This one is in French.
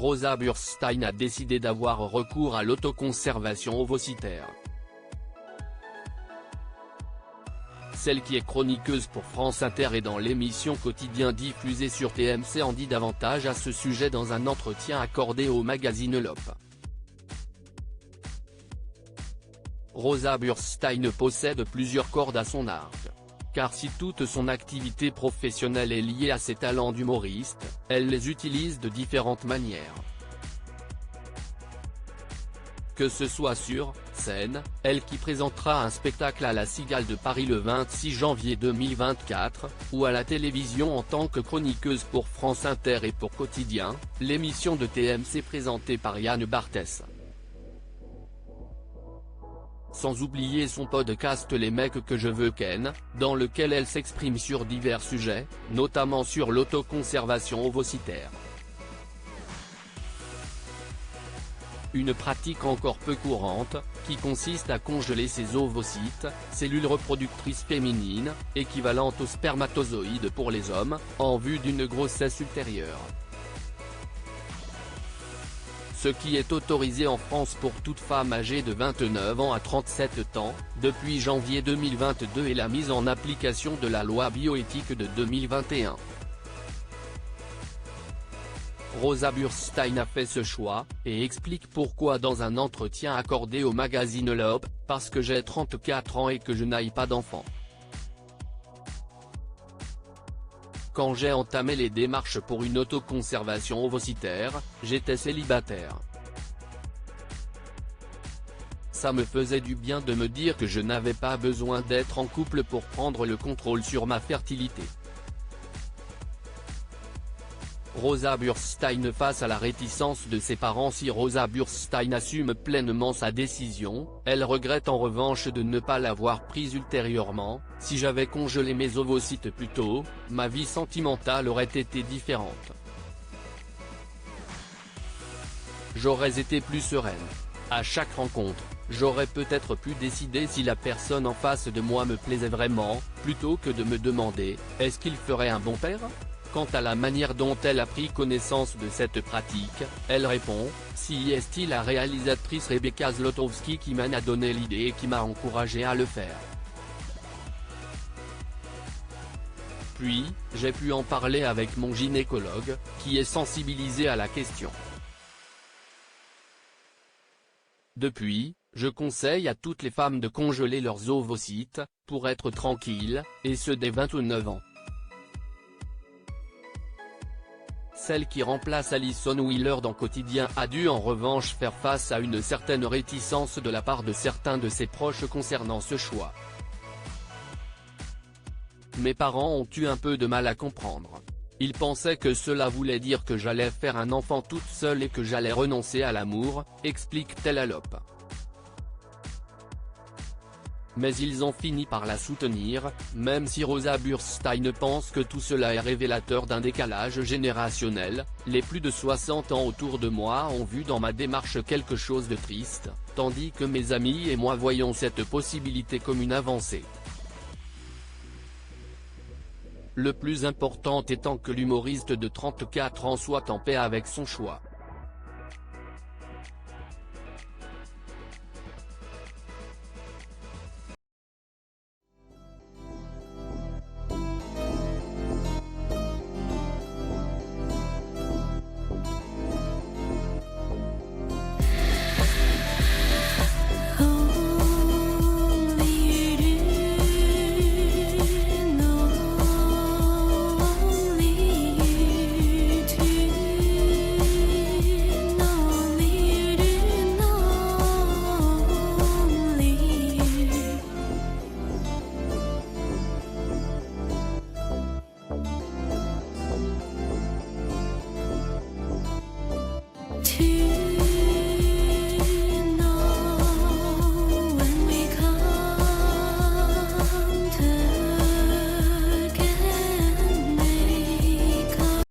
Rosa Burstein a décidé d'avoir recours à l'autoconservation ovocytaire. Celle qui est chroniqueuse pour France Inter et dans l'émission Quotidien diffusée sur TMC en dit davantage à ce sujet dans un entretien accordé au magazine L'Op. Rosa Burstein possède plusieurs cordes à son arc. Car si toute son activité professionnelle est liée à ses talents d'humoriste, elle les utilise de différentes manières. Que ce soit sur scène, elle qui présentera un spectacle à la Cigale de Paris le 26 janvier 2024, ou à la télévision en tant que chroniqueuse pour France Inter et pour Quotidien, l'émission de TMC présentée par Yann Barthès. Sans oublier son podcast Les mecs que je veux ken, dans lequel elle s'exprime sur divers sujets, notamment sur l'autoconservation ovocytaire. Une pratique encore peu courante, qui consiste à congeler ses ovocytes, cellules reproductrices féminines, équivalentes aux spermatozoïdes pour les hommes, en vue d'une grossesse ultérieure. Ce qui est autorisé en France pour toute femme âgée de 29 ans à 37 ans, depuis janvier 2022 et la mise en application de la loi bioéthique de 2021. Rosa Burstein a fait ce choix, et explique pourquoi dans un entretien accordé au magazine L'Op, parce que j'ai 34 ans et que je n'aille pas d'enfant. Quand j'ai entamé les démarches pour une autoconservation ovocytaire, j'étais célibataire. Ça me faisait du bien de me dire que je n'avais pas besoin d'être en couple pour prendre le contrôle sur ma fertilité. Rosa Burstein face à la réticence de ses parents. Si Rosa Burstein assume pleinement sa décision, elle regrette en revanche de ne pas l'avoir prise ultérieurement. Si j'avais congelé mes ovocytes plus tôt, ma vie sentimentale aurait été différente. J'aurais été plus sereine. À chaque rencontre, j'aurais peut-être pu décider si la personne en face de moi me plaisait vraiment, plutôt que de me demander « est-ce qu'il ferait un bon père ?» Quant à la manière dont elle a pris connaissance de cette pratique, elle répond « si est-il la réalisatrice Rebecca Zlotowski qui m'en a donné l'idée et qui m'a encouragé à le faire. Puis, j'ai pu en parler avec mon gynécologue, qui est sensibilisé à la question. Depuis, je conseille à toutes les femmes de congeler leurs ovocytes, pour être tranquilles, et ce dès 29 ans. Celle qui remplace Alison Wheeler dans Quotidien a dû en revanche faire face à une certaine réticence de la part de certains de ses proches concernant ce choix. Mes parents ont eu un peu de mal à comprendre. Ils pensaient que cela voulait dire que j'allais faire un enfant toute seule et que j'allais renoncer à l'amour, explique-t-elle à L'Op. Mais ils ont fini par la soutenir, même si Rosa Burstein pense que tout cela est révélateur d'un décalage générationnel. Les plus de 60 ans autour de moi ont vu dans ma démarche quelque chose de triste, tandis que mes amis et moi voyons cette possibilité comme une avancée. Le plus important étant que l'humoriste de 34 ans soit en paix avec son choix.